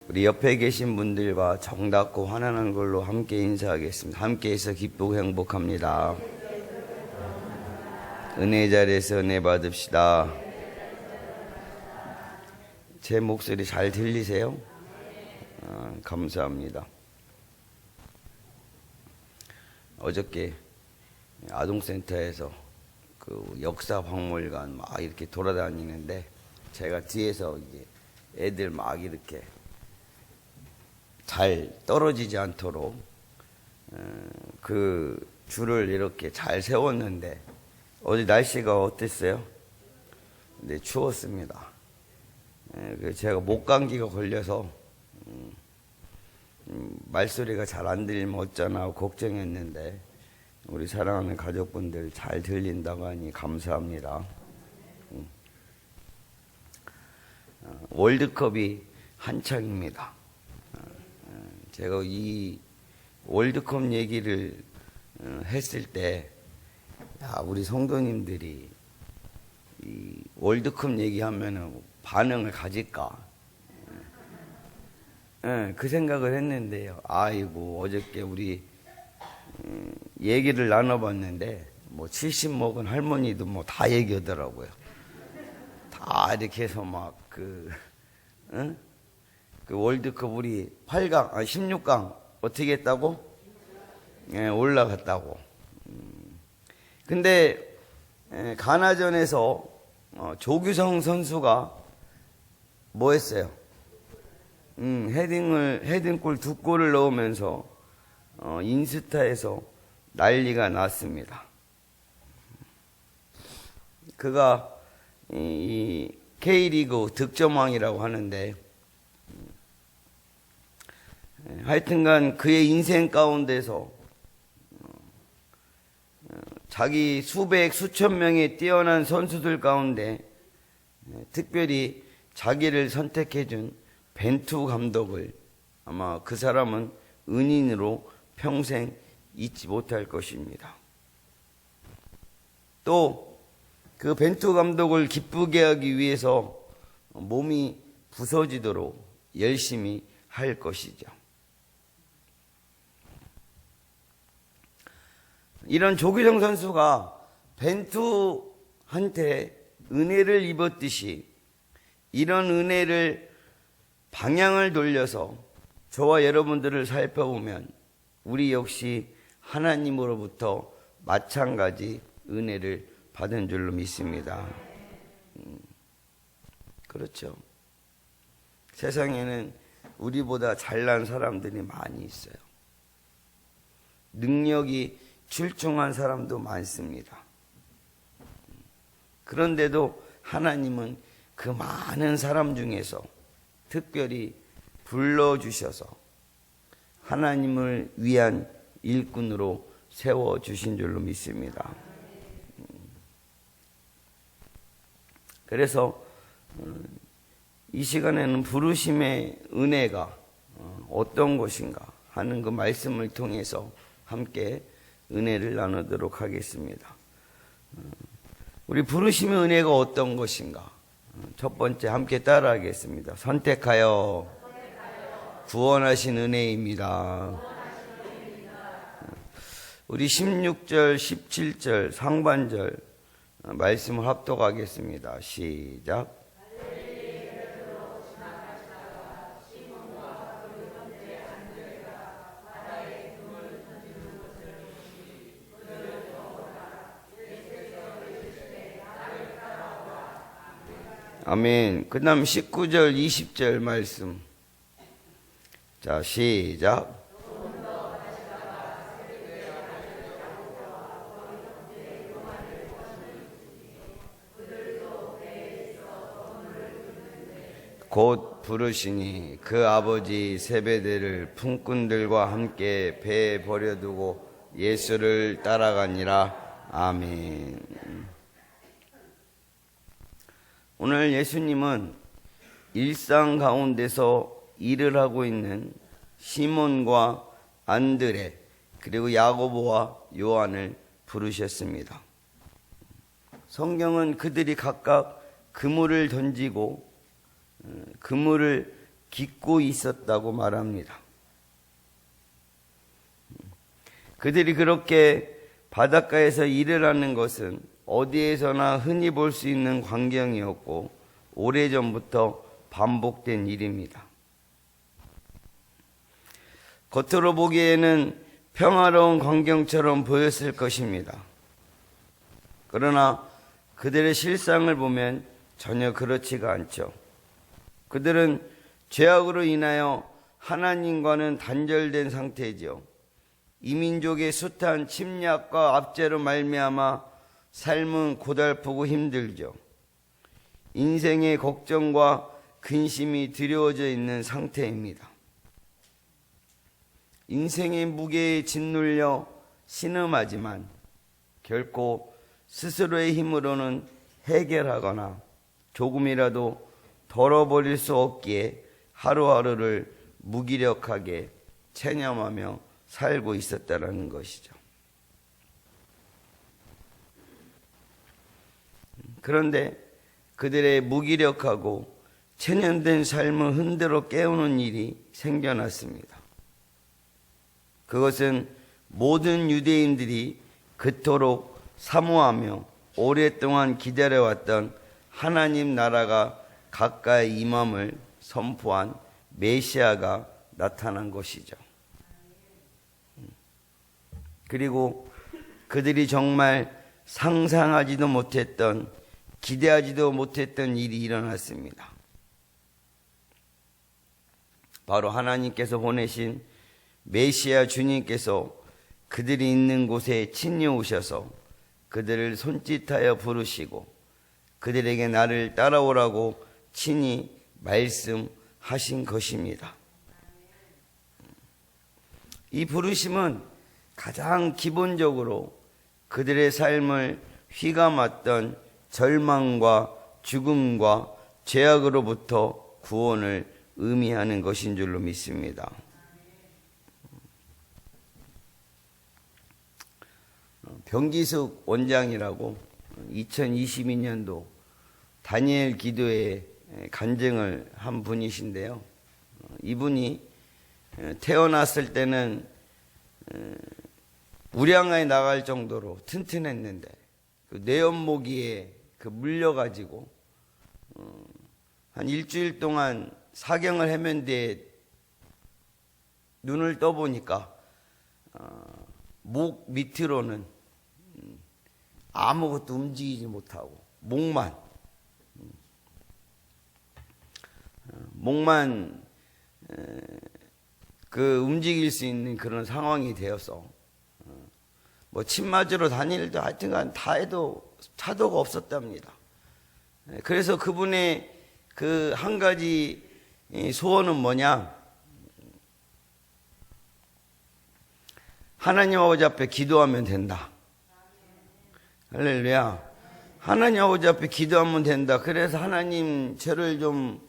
우리 옆에 계신 분들과 정답고 환한한 걸로 함께 인사하겠습니다. 함께해서 기쁘고 행복합니다. 은혜 자리에서 은혜 받읍시다. 제 목소리 잘 들리세요? 감사합니다. 어저께 아동센터에서 그 역사 박물관 막 이렇게 돌아다니는데 제가 뒤에서 이제 애들 막 이렇게 잘 떨어지지 않도록 그 줄을 이렇게 잘 세웠는데 어제 날씨가 어땠어요? 네, 추웠습니다. 제가 목감기가 걸려서 말소리가 잘 안 들리면 어쩌나 하고 걱정했는데 우리 사랑하는 가족분들 잘 들린다고 하니 감사합니다. 월드컵이 한창입니다. 제가 이 월드컵 얘기를 했을 때 우리 성도님들이 이 월드컵 얘기하면 반응을 가질까? 그 생각을 했는데요. 아이고 어저께 우리 얘기를 나눠봤는데 뭐 70 먹은 할머니도 뭐 다 얘기하더라고요. 다 이렇게 해서 막 그 월드컵 우리 8강, 16강 어떻게 했다고? 올라갔다고. 근데 가나전에서 조규성 선수가 뭐 했어요? 헤딩골 2골을 넣으면서 인스타에서 난리가 났습니다. 그가 이 K리그 득점왕이라고 하는데 하여튼간 그의 인생 가운데서 자기 수백 수천 명의 뛰어난 선수들 가운데 특별히 자기를 선택해준 벤투 감독을 아마 그 사람은 은인으로 평생 잊지 못할 것입니다. 또 그 벤투 감독을 기쁘게 하기 위해서 몸이 부서지도록 열심히 할 것이죠. 이런 조규성 선수가 벤투한테 은혜를 입었듯이 이런 은혜를 방향을 돌려서 저와 여러분들을 살펴보면 우리 역시 하나님으로부터 마찬가지 은혜를 받은 줄로 믿습니다. 그렇죠. 세상에는 우리보다 잘난 사람들이 많이 있어요. 능력이 출중한 사람도 많습니다. 그런데도 하나님은 그 많은 사람 중에서 특별히 불러주셔서 하나님을 위한 일꾼으로 세워주신 줄로 믿습니다. 그래서 이 시간에는 부르심의 은혜가 어떤 것인가 하는 그 말씀을 통해서 함께 은혜를 나누도록 하겠습니다. 우리 부르심의 은혜가 어떤 것인가? 첫 번째 함께 따라하겠습니다. 선택하여 구원하신 은혜입니다. 우리 16절, 17절 상반절 말씀을 합독하겠습니다. 시작. 아멘. 그 다음 19절, 20절 말씀. 자, 시작. 곧 부르시니 그 아버지 세베대를 품꾼들과 함께 배에 버려두고 예수를 따라가니라. 아멘. 오늘 예수님은 일상 가운데서 일을 하고 있는 시몬과 안드레 그리고 야고보와 요한을 부르셨습니다. 성경은 그들이 각각 그물을 던지고 그물을 깃고 있었다고 말합니다. 그들이 그렇게 바닷가에서 일을 하는 것은 어디에서나 흔히 볼 수 있는 광경이었고 오래전부터 반복된 일입니다. 겉으로 보기에는 평화로운 광경처럼 보였을 것입니다. 그러나 그들의 실상을 보면 전혀 그렇지가 않죠. 그들은 죄악으로 인하여 하나님과는 단절된 상태이죠. 이민족의 숱한 침략과 압제로 말미암아 삶은 고달프고 힘들죠. 인생의 걱정과 근심이 두려워져 있는 상태입니다. 인생의 무게에 짓눌려 신음하지만 결코 스스로의 힘으로는 해결하거나 조금이라도 덜어버릴 수 없기에 하루하루를 무기력하게 체념하며 살고 있었다는 것이죠. 그런데 그들의 무기력하고 체념된 삶을 흔들어 깨우는 일이 생겨났습니다. 그것은 모든 유대인들이 그토록 사모하며 오랫동안 기다려왔던 하나님 나라가 가까이 임함을 선포한 메시아가 나타난 것이죠. 그리고 그들이 정말 상상하지도 못했던, 기대하지도 못했던 일이 일어났습니다. 바로 하나님께서 보내신 메시아 주님께서 그들이 있는 곳에 친히 오셔서 그들을 손짓하여 부르시고 그들에게 나를 따라오라고 친히 말씀하신 것입니다. 이 부르심은 가장 기본적으로 그들의 삶을 휘감았던 절망과 죽음과 죄악으로부터 구원을 의미하는 것인 줄로 믿습니다. 병기숙 원장이라고 2022년도 다니엘 기도에 간증을 한 분이신데요. 이분이 태어났을 때는 우량하에 나갈 정도로 튼튼했는데 그 뇌연모기에 물려가지고 한 일주일 동안 사경을 헤맨 뒤에 눈을 떠보니까 목 밑으로는 아무것도 움직이지 못하고 목만 움직일 수 있는 그런 상황이 되어서 뭐 침 맞으러 다니는데 하여튼간 다 해도 차도가 없었답니다. 그래서 그분의 그 한 가지 소원은 뭐냐? 하나님 아버지 앞에 기도하면 된다. 할렐루야. 하나님 아버지 앞에 기도하면 된다. 그래서 하나님 저를 좀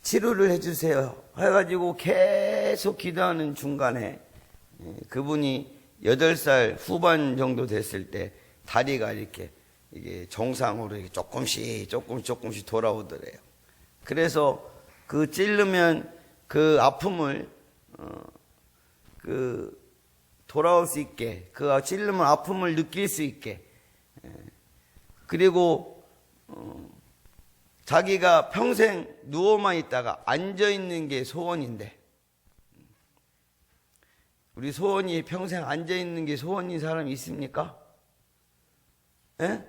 치료를 해주세요 해가지고 계속 기도하는 중간에 그분이 8살 후반 정도 됐을 때 다리가 이게 정상으로 이렇게 조금씩 돌아오더래요. 그래서 그 찌르면 그 아픔을 돌아올 수 있게, 그 찌르면 아픔을 느낄 수 있게, 그리고 자기가 평생 누워만 있다가 앉아 있는 게 소원인데, 우리 소원이 평생 앉아 있는 게 소원인 사람이 있습니까? 예?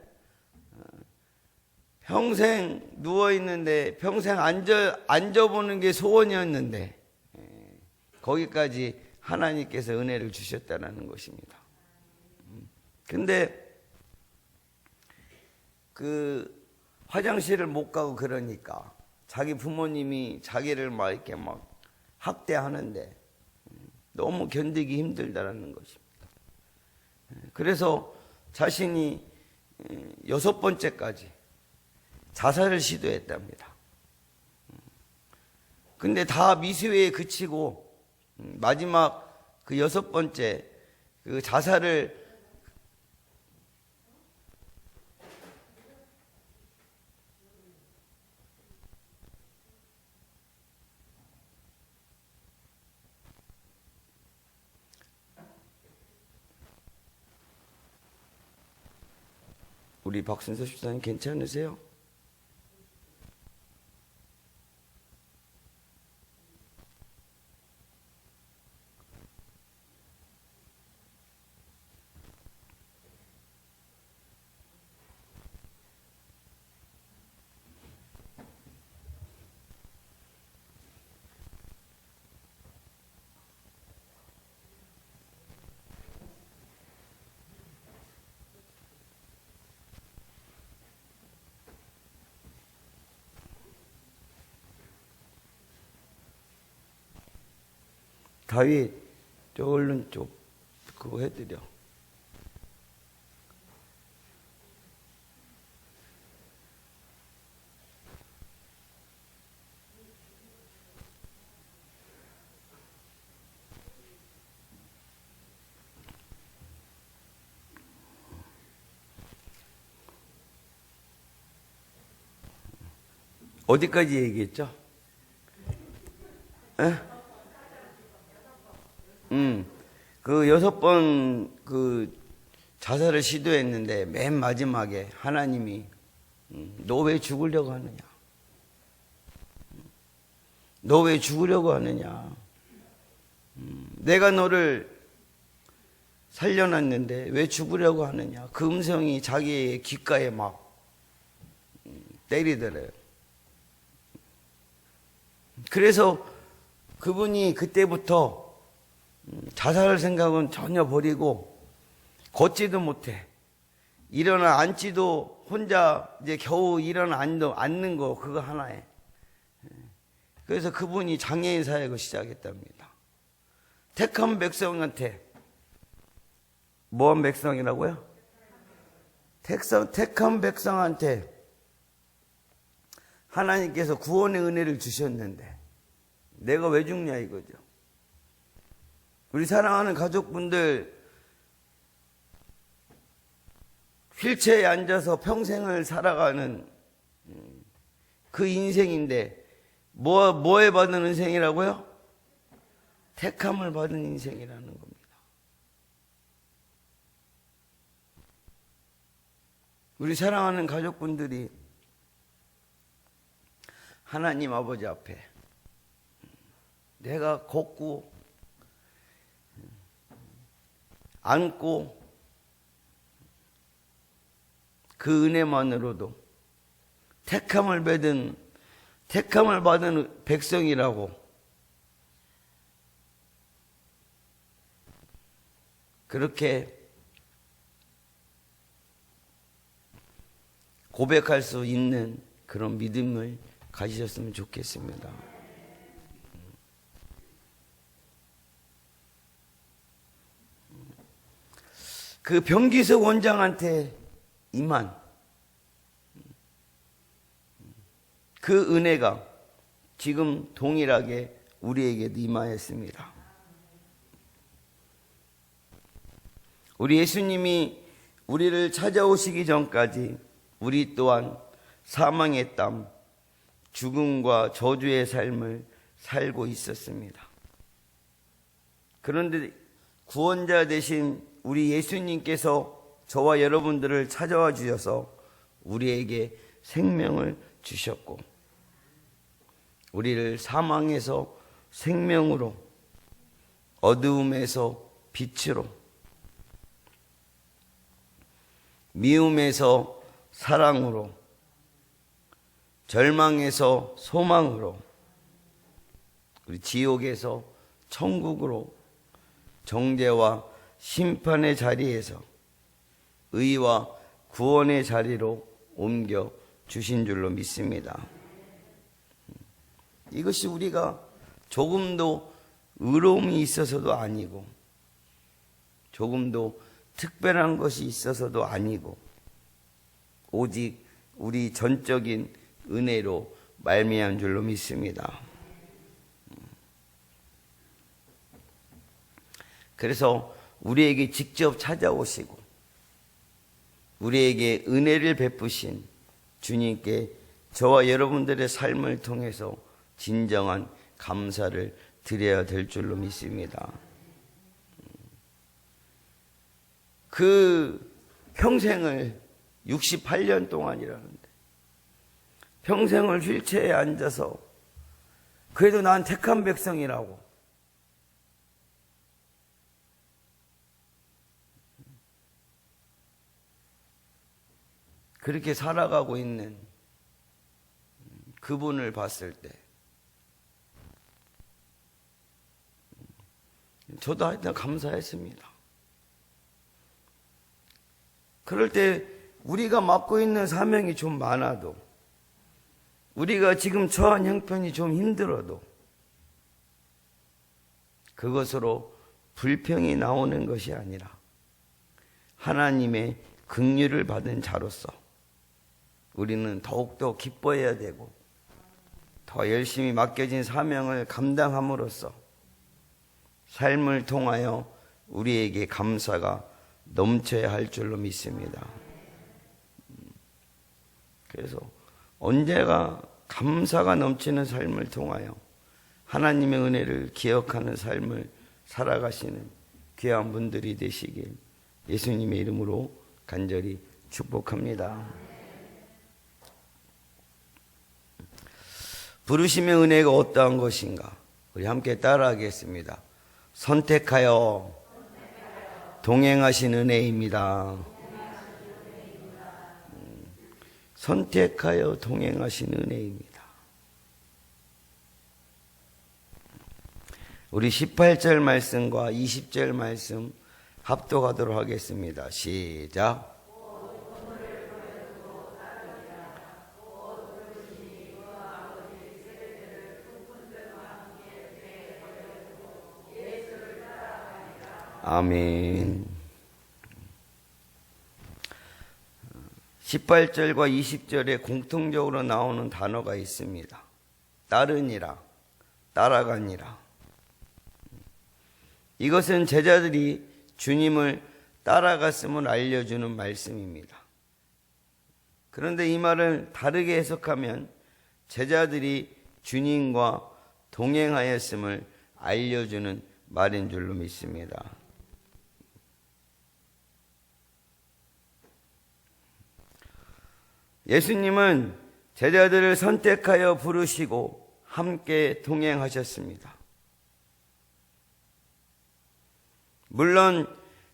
평생 누워 있는데 평생 앉아보는 게 소원이었는데 거기까지 하나님께서 은혜를 주셨다는 것입니다. 근데 그 화장실을 못 가고 그러니까 자기 부모님이 자기를 이렇게 학대하는데 너무 견디기 힘들다라는 것입니다. 그래서 자신이 6번째까지 자살을 시도했답니다. 근데 다 미수에 그치고 마지막 그 6번째 그 자살을 우리 박순서 집사님 괜찮으세요? 다윗, 저 얼른 좀 그거 해드려. 어디까지 얘기했죠? 에? 그 6번 그 자살을 시도했는데 맨 마지막에 하나님이 너 왜 죽으려고 하느냐? 너 왜 죽으려고 하느냐? 내가 너를 살려놨는데 왜 죽으려고 하느냐? 그 음성이 자기의 귓가에 막 때리더래요. 그래서 그분이 그때부터 자살할 생각은 전혀 버리고 걷지도 못해. 일어나 앉지도 혼자 이제 겨우 일어나 앉는 거 그거 하나에. 그래서 그분이 장애인 사역을 시작했답니다. 택한 백성한테 뭐한 백성이라고요? 택한 백성한테 하나님께서 구원의 은혜를 주셨는데 내가 왜 죽냐 이거죠. 우리 사랑하는 가족분들 휠체어에 앉아서 평생을 살아가는 그 인생인데 뭐에 받은 인생이라고요? 택함을 받은 인생이라는 겁니다. 우리 사랑하는 가족분들이 하나님 아버지 앞에 내가 걷고 안고 그 은혜만으로도 택함을 받은 백성이라고 그렇게 고백할 수 있는 그런 믿음을 가지셨으면 좋겠습니다. 그 병기석 원장한테 임한 그 은혜가 지금 동일하게 우리에게도 임하였습니다. 우리 예수님이 우리를 찾아오시기 전까지 우리 또한 사망의 땀, 죽음과 저주의 삶을 살고 있었습니다. 그런데 구원자 되신 우리 예수님께서 저와 여러분들을 찾아와 주셔서 우리에게 생명을 주셨고 우리를 사망에서 생명으로 어두움에서 빛으로 미움에서 사랑으로 절망에서 소망으로 우리 지옥에서 천국으로 정죄와 심판의 자리에서 의와 구원의 자리로 옮겨 주신 줄로 믿습니다. 이것이 우리가 조금도 의로움이 있어서도 아니고 조금도 특별한 것이 있어서도 아니고 오직 우리 전적인 은혜로 말미암은 줄로 믿습니다. 그래서 우리에게 직접 찾아오시고 우리에게 은혜를 베푸신 주님께 저와 여러분들의 삶을 통해서 진정한 감사를 드려야 될 줄로 믿습니다. 그 평생을 68년 동안이라는데 평생을 휠체어에 앉아서 그래도 난 택한 백성이라고 그렇게 살아가고 있는 그분을 봤을 때 저도 하여튼 감사했습니다. 그럴 때 우리가 맡고 있는 사명이 좀 많아도 우리가 지금 처한 형편이 좀 힘들어도 그것으로 불평이 나오는 것이 아니라 하나님의 긍휼을 받은 자로서 우리는 더욱더 기뻐해야 되고 더 열심히 맡겨진 사명을 감당함으로써 삶을 통하여 우리에게 감사가 넘쳐야 할 줄로 믿습니다. 그래서 언제가 감사가 넘치는 삶을 통하여 하나님의 은혜를 기억하는 삶을 살아가시는 귀한 분들이 되시길 예수님의 이름으로 간절히 축복합니다. 부르심의 은혜가 어떠한 것인가? 우리 함께 따라하겠습니다. 선택하여 동행하신 은혜입니다. 선택하여 동행하신 은혜입니다. 우리 18절 말씀과 20절 말씀 합독하도록 하겠습니다. 시작. 아멘. 18절과 20절에 공통적으로 나오는 단어가 있습니다. 따르니라, 따라가니라. 이것은 제자들이 주님을 따라갔음을 알려주는 말씀입니다. 그런데 이 말을 다르게 해석하면 제자들이 주님과 동행하였음을 알려주는 말인 줄로 믿습니다. 예수님은 제자들을 선택하여 부르시고 함께 동행하셨습니다. 물론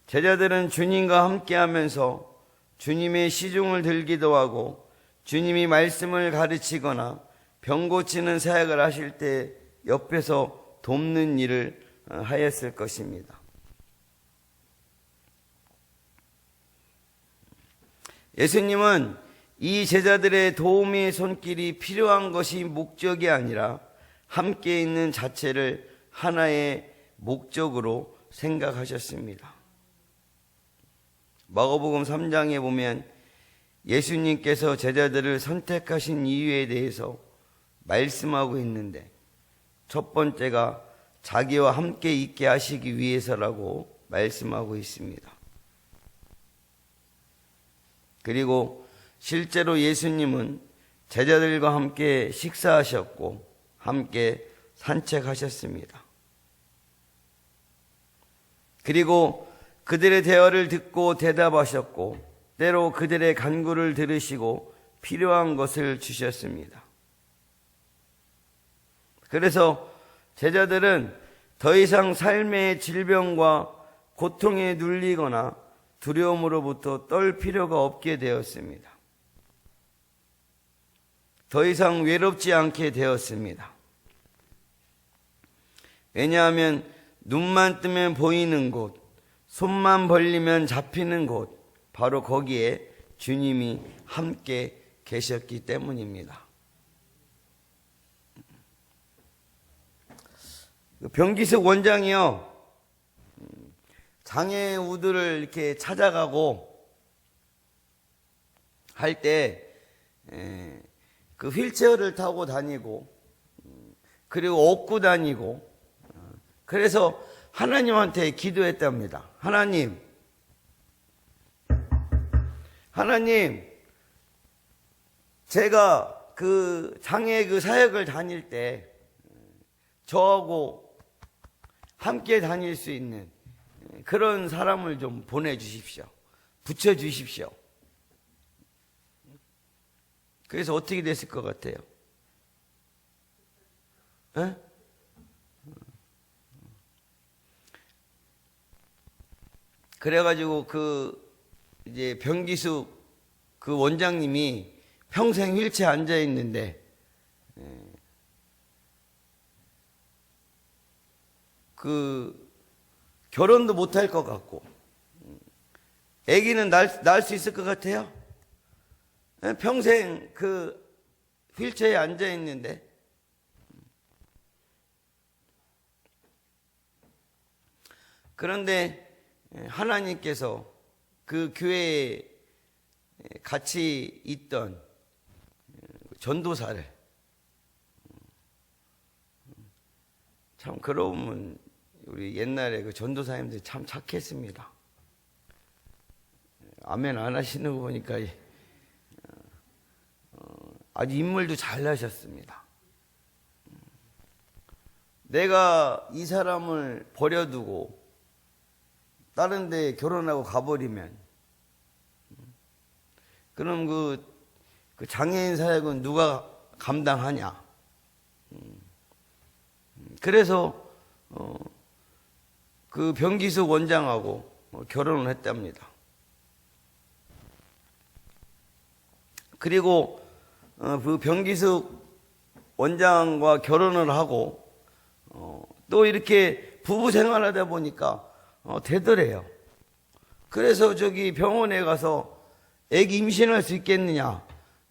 제자들은 주님과 함께하면서 주님의 시중을 들기도 하고 주님이 말씀을 가르치거나 병 고치는 사역을 하실 때 옆에서 돕는 일을 하였을 것입니다. 예수님은 이 제자들의 도움의 손길이 필요한 것이 목적이 아니라 함께 있는 자체를 하나의 목적으로 생각하셨습니다. 마가복음 3장에 보면 예수님께서 제자들을 선택하신 이유에 대해서 말씀하고 있는데 첫 번째가 자기와 함께 있게 하시기 위해서라고 말씀하고 있습니다. 그리고 실제로 예수님은 제자들과 함께 식사하셨고 함께 산책하셨습니다. 그리고 그들의 대화를 듣고 대답하셨고 때로 그들의 간구를 들으시고 필요한 것을 주셨습니다. 그래서 제자들은 더 이상 삶의 질병과 고통에 눌리거나 두려움으로부터 떨 필요가 없게 되었습니다. 더 이상 외롭지 않게 되었습니다. 왜냐하면 눈만 뜨면 보이는 곳, 손만 벌리면 잡히는 곳, 바로 거기에 주님이 함께 계셨기 때문입니다. 변기석 원장이요, 장애우들을 이렇게 찾아가고 할 때 그 휠체어를 타고 다니고 그리고 업고 다니고 그래서 하나님한테 기도했답니다. 하나님, 제가 그 장애 그 사역을 다닐 때 저하고 함께 다닐 수 있는 그런 사람을 좀 보내주십시오. 붙여주십시오. 그래서 어떻게 됐을 것 같아요? 에? 그래가지고 이제 병기수 그 원장님이 평생 휠체어에 앉아 있는데, 결혼도 못할 것 같고, 아기는 낳을 수 있을 것 같아요? 평생 휠체어에 앉아 있는데. 그런데 하나님께서 그 교회에 같이 있던 전도사를, 참 그러면 우리 옛날에 그 전도사님들 참 착했습니다. 아멘 안 하시는 거 보니까 아주 인물도 잘나셨습니다. 내가 이 사람을 버려두고 다른 데 결혼하고 가버리면 그럼 그 장애인 사역은 누가 감당하냐. 그래서 그 병기숙 원장하고 결혼을 했답니다. 그리고 그 병기숙 원장과 결혼을 하고 또 이렇게 부부 생활하다 보니까 되더래요. 그래서 저기 병원에 가서 아기 임신할 수 있겠느냐?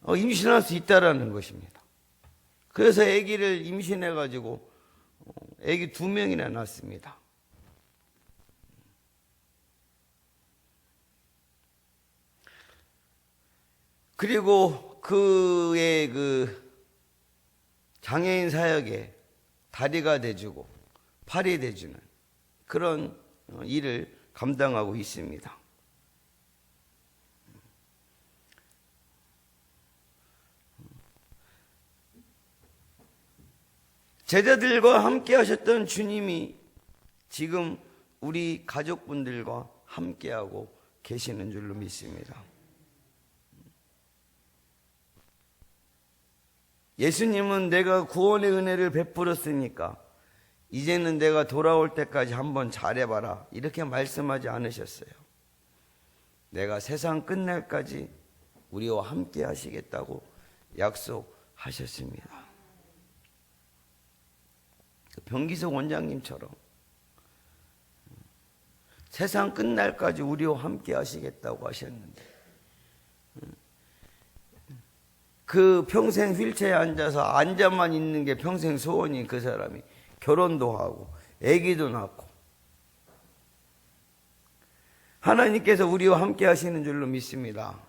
임신할 수 있다라는 것입니다. 그래서 아기를 임신해가지고 아기 2명이나 낳았습니다. 그리고 그의 장애인 사역에 다리가 돼주고 팔이 돼주는 그런 일을 감당하고 있습니다. 제자들과 함께 하셨던 주님이 지금 우리 가족분들과 함께하고 계시는 줄로 믿습니다. 예수님은 내가 구원의 은혜를 베풀었으니까 이제는 내가 돌아올 때까지 한번 잘해봐라 이렇게 말씀하지 않으셨어요. 내가 세상 끝날까지 우리와 함께 하시겠다고 약속하셨습니다. 병기석 원장님처럼 세상 끝날까지 우리와 함께 하시겠다고 하셨는데 그 평생 휠체어에 앉아만 있는 게 평생 소원인 그 사람이 결혼도 하고 아기도 낳고 하나님께서 우리와 함께 하시는 줄로 믿습니다.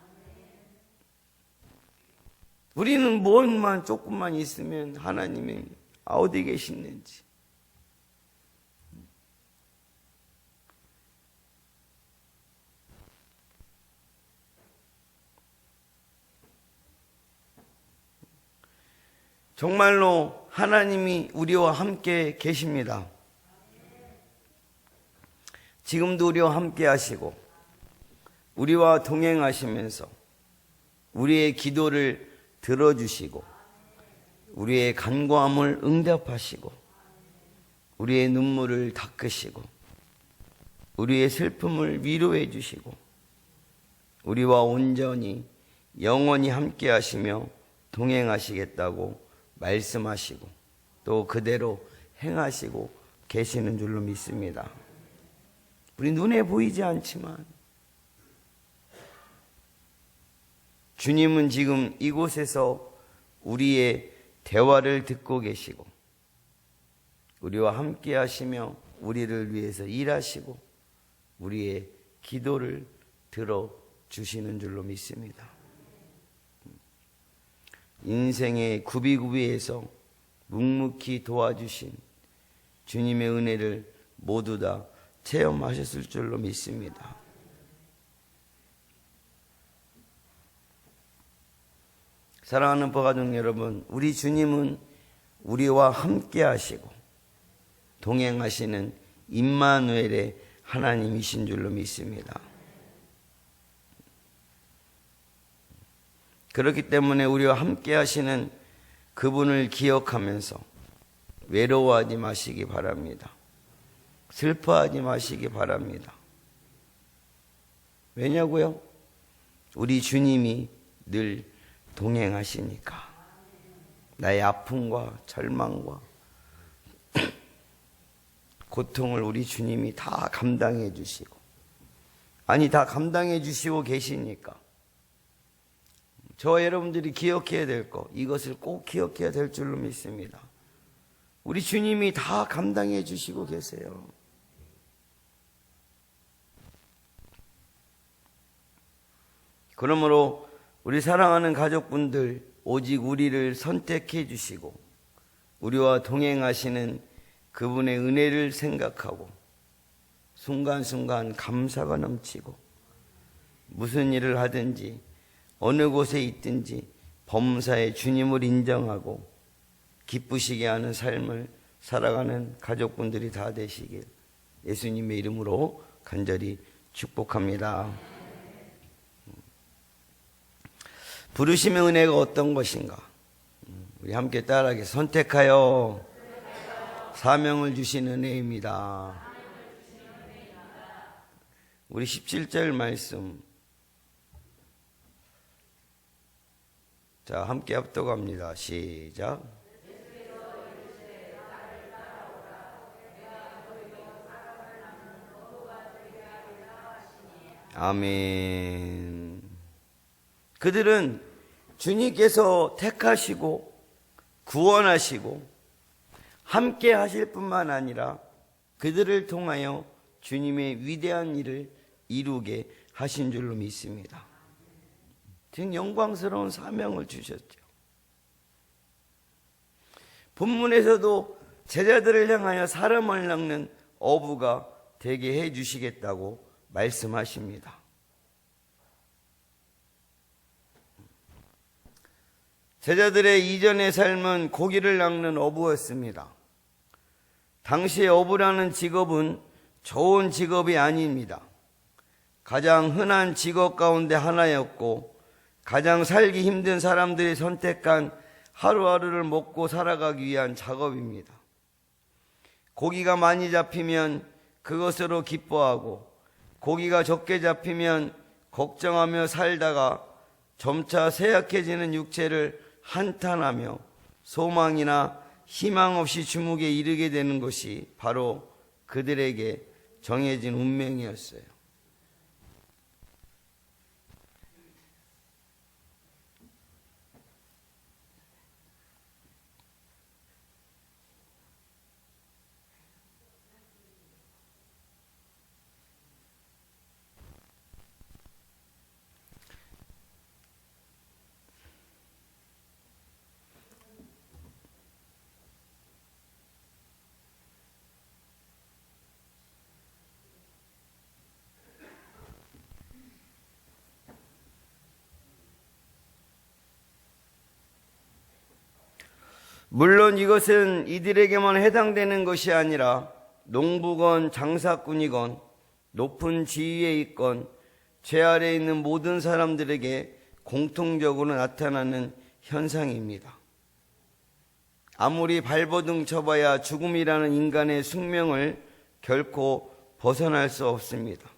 우리는 무엇만 조금만 있으면 하나님이 어디 계시는지 정말로 하나님이 우리와 함께 계십니다. 지금도 우리와 함께 하시고 우리와 동행하시면서 우리의 기도를 들어주시고 우리의 간구함을 응답하시고 우리의 눈물을 닦으시고 우리의 슬픔을 위로해 주시고 우리와 온전히 영원히 함께 하시며 동행하시겠다고 말씀하시고 또 그대로 행하시고 계시는 줄로 믿습니다. 우리 눈에 보이지 않지만 주님은 지금 이곳에서 우리의 대화를 듣고 계시고 우리와 함께 하시며 우리를 위해서 일하시고 우리의 기도를 들어주시는 줄로 믿습니다. 인생의 구비구비에서 묵묵히 도와주신 주님의 은혜를 모두 다 체험하셨을 줄로 믿습니다. 사랑하는 버가족 여러분, 우리 주님은 우리와 함께 하시고 동행하시는 임마누엘의 하나님이신 줄로 믿습니다. 그렇기 때문에 우리와 함께 하시는 그분을 기억하면서 외로워하지 마시기 바랍니다. 슬퍼하지 마시기 바랍니다. 왜냐고요? 우리 주님이 늘 동행하시니까. 나의 아픔과 절망과 고통을 우리 주님이 다 감당해 주시고, 아니 다 감당해 주시고 계시니까 저와 여러분들이 기억해야 될 것, 이것을 꼭 기억해야 될 줄로 믿습니다. 우리 주님이 다 감당해 주시고 계세요. 그러므로 우리 사랑하는 가족분들, 오직 우리를 선택해 주시고 우리와 동행하시는 그분의 은혜를 생각하고 순간순간 감사가 넘치고 무슨 일을 하든지 어느 곳에 있든지 범사에 주님을 인정하고 기쁘시게 하는 삶을 살아가는 가족분들이 다 되시길 예수님의 이름으로 간절히 축복합니다. 부르심의 은혜가 어떤 것인가? 우리 함께 따라하게 선택하여 사명을 주신 은혜입니다. 우리 17절 말씀 자 함께 합독합니다. 시작. 아멘. 그들은 주님께서 택하시고 구원하시고 함께 하실 뿐만 아니라 그들을 통하여 주님의 위대한 일을 이루게 하신 줄로 믿습니다. 즉 영광스러운 사명을 주셨죠. 본문에서도 제자들을 향하여 사람을 낚는 어부가 되게 해 주시겠다고 말씀하십니다. 제자들의 이전의 삶은 고기를 낚는 어부였습니다. 당시의 어부라는 직업은 좋은 직업이 아닙니다. 가장 흔한 직업 가운데 하나였고 가장 살기 힘든 사람들이 선택한 하루하루를 먹고 살아가기 위한 작업입니다. 고기가 많이 잡히면 그것으로 기뻐하고 고기가 적게 잡히면 걱정하며 살다가 점차 쇠약해지는 육체를 한탄하며 소망이나 희망 없이 주목에 이르게 되는 것이 바로 그들에게 정해진 운명이었어요. 물론 이것은 이들에게만 해당되는 것이 아니라 농부건 장사꾼이건 높은 지위에 있건 죄 아래에 있는 모든 사람들에게 공통적으로 나타나는 현상입니다. 아무리 발버둥 쳐봐야 죽음이라는 인간의 숙명을 결코 벗어날 수 없습니다.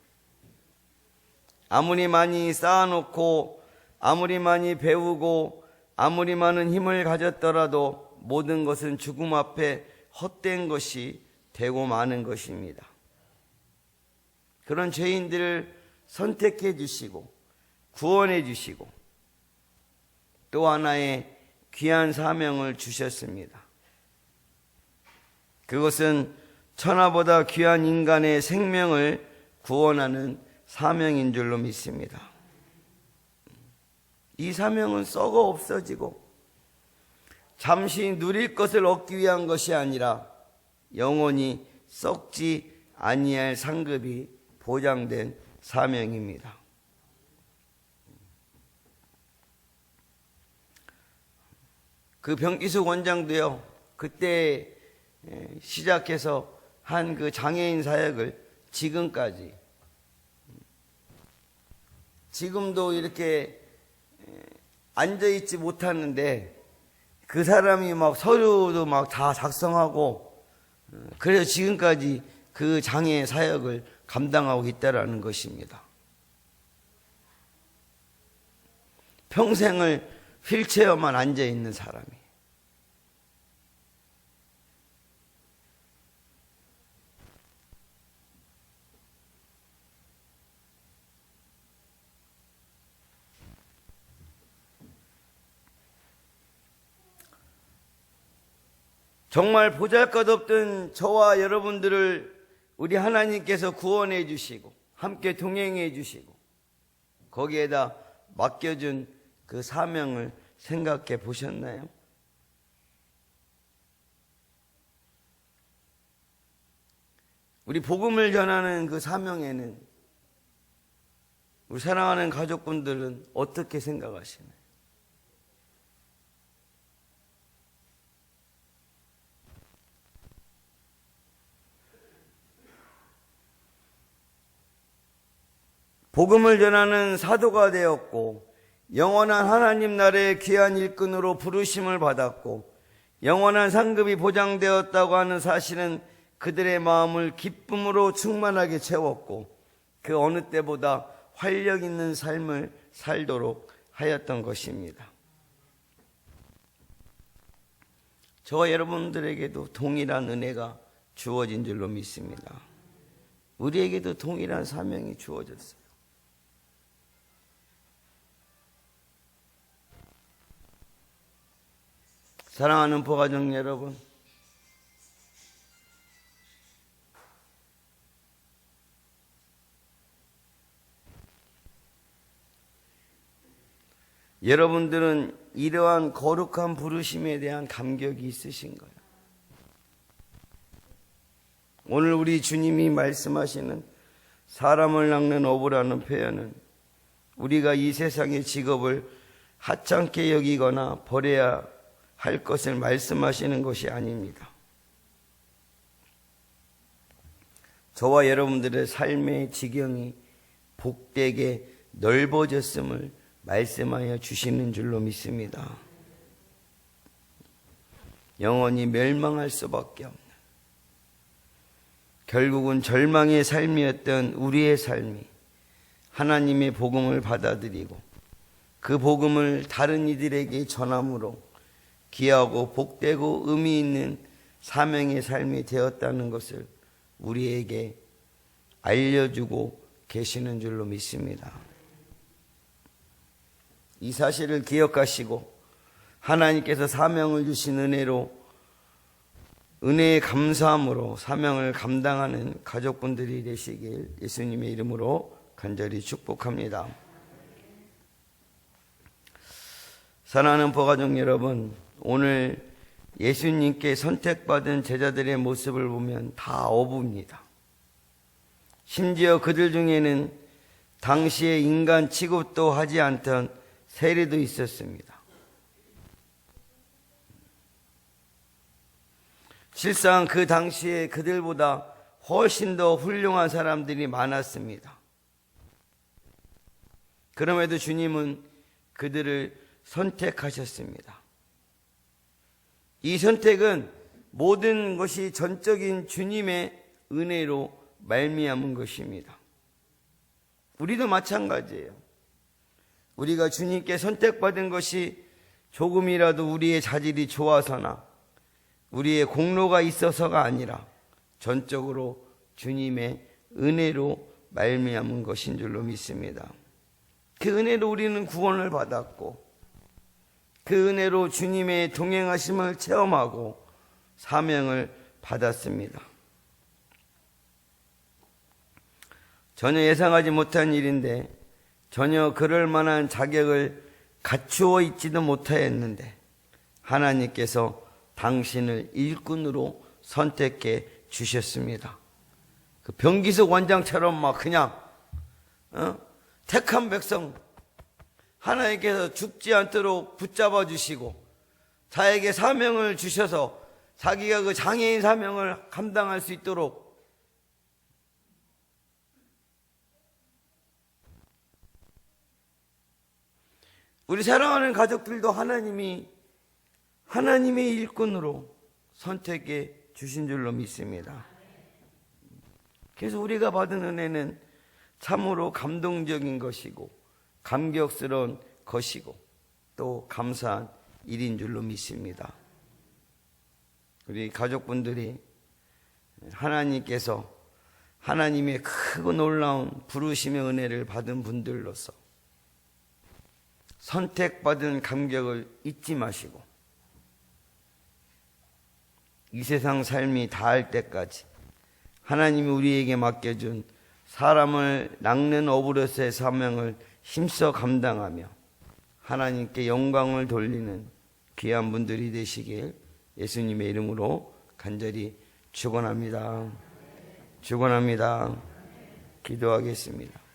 아무리 많이 쌓아놓고 아무리 많이 배우고 아무리 많은 힘을 가졌더라도 모든 것은 죽음 앞에 헛된 것이 되고 마는 것입니다. 그런 죄인들을 선택해 주시고 구원해 주시고 또 하나의 귀한 사명을 주셨습니다. 그것은 천하보다 귀한 인간의 생명을 구원하는 사명인 줄로 믿습니다. 이 사명은 썩어 없어지고 잠시 누릴 것을 얻기 위한 것이 아니라 영원히 썩지 아니할 상급이 보장된 사명입니다. 그 병기수 원장도요, 그때 시작해서 한 그 장애인 사역을 지금까지, 지금도 이렇게 앉아있지 못하는데 그 사람이 막 서류도 막 다 작성하고 그래서 지금까지 그 장애 사역을 감당하고 있다라는 것입니다. 평생을 휠체어만 앉아있는 사람이. 정말 보잘것없던 저와 여러분들을 우리 하나님께서 구원해 주시고 함께 동행해 주시고 거기에다 맡겨준 그 사명을 생각해 보셨나요? 우리 복음을 전하는 그 사명에는 우리 사랑하는 가족분들은 어떻게 생각하시나요? 복음을 전하는 사도가 되었고 영원한 하나님 나라의 귀한 일꾼으로 부르심을 받았고 영원한 상급이 보장되었다고 하는 사실은 그들의 마음을 기쁨으로 충만하게 채웠고 그 어느 때보다 활력 있는 삶을 살도록 하였던 것입니다. 저와 여러분들에게도 동일한 은혜가 주어진 줄로 믿습니다. 우리에게도 동일한 사명이 주어졌어요. 사랑하는 부가족 여러분, 여러분들은 이러한 거룩한 부르심에 대한 감격이 있으신가요? 오늘 우리 주님이 말씀하시는 사람을 낚는 어부라는 표현은 우리가 이 세상의 직업을 하찮게 여기거나 버려야 할 것을 말씀하시는 것이 아닙니다. 저와 여러분들의 삶의 지경이 복되게 넓어졌음을 말씀하여 주시는 줄로 믿습니다. 영원히 멸망할 수밖에 없는, 결국은 절망의 삶이었던 우리의 삶이 하나님의 복음을 받아들이고 그 복음을 다른 이들에게 전함으로 귀하고 복되고 의미 있는 사명의 삶이 되었다는 것을 우리에게 알려주고 계시는 줄로 믿습니다. 이 사실을 기억하시고 하나님께서 사명을 주신 은혜에 감사함으로 사명을 감당하는 가족분들이 되시길 예수님의 이름으로 간절히 축복합니다. 사랑하는 부가족 여러분, 오늘 예수님께 선택받은 제자들의 모습을 보면 다 어부입니다. 심지어 그들 중에는 당시에 인간 취급도 하지 않던 세리도 있었습니다. 실상 그 당시에 그들보다 훨씬 더 훌륭한 사람들이 많았습니다. 그럼에도 주님은 그들을 선택하셨습니다. 이 선택은 모든 것이 전적인 주님의 은혜로 말미암은 것입니다. 우리도 마찬가지예요. 우리가 주님께 선택받은 것이 조금이라도 우리의 자질이 좋아서나 우리의 공로가 있어서가 아니라 전적으로 주님의 은혜로 말미암은 것인 줄로 믿습니다. 그 은혜로 우리는 구원을 받았고 그 은혜로 주님의 동행하심을 체험하고 사명을 받았습니다. 전혀 예상하지 못한 일인데 전혀 그럴 만한 자격을 갖추어 있지도 못하였는데 하나님께서 당신을 일꾼으로 선택해 주셨습니다. 그 병기석 원장처럼 막 그냥 택한 백성 하나님께서 죽지 않도록 붙잡아 주시고 자에게 사명을 주셔서 자기가 그 장애인 사명을 감당할 수 있도록 우리 사랑하는 가족들도 하나님의 일꾼으로 선택해 주신 줄로 믿습니다. 그래서 우리가 받은 은혜는 참으로 감동적인 것이고 감격스러운 것이고 또 감사한 일인 줄로 믿습니다. 우리 가족분들이 하나님께서 하나님의 크고 놀라운 부르심의 은혜를 받은 분들로서 선택받은 감격을 잊지 마시고 이 세상 삶이 다할 때까지 하나님이 우리에게 맡겨준 사람을 낚는 어부로서의 사명을 힘써 감당하며 하나님께 영광을 돌리는 귀한 분들이 되시길 예수님의 이름으로 간절히 축원합니다. 기도하겠습니다.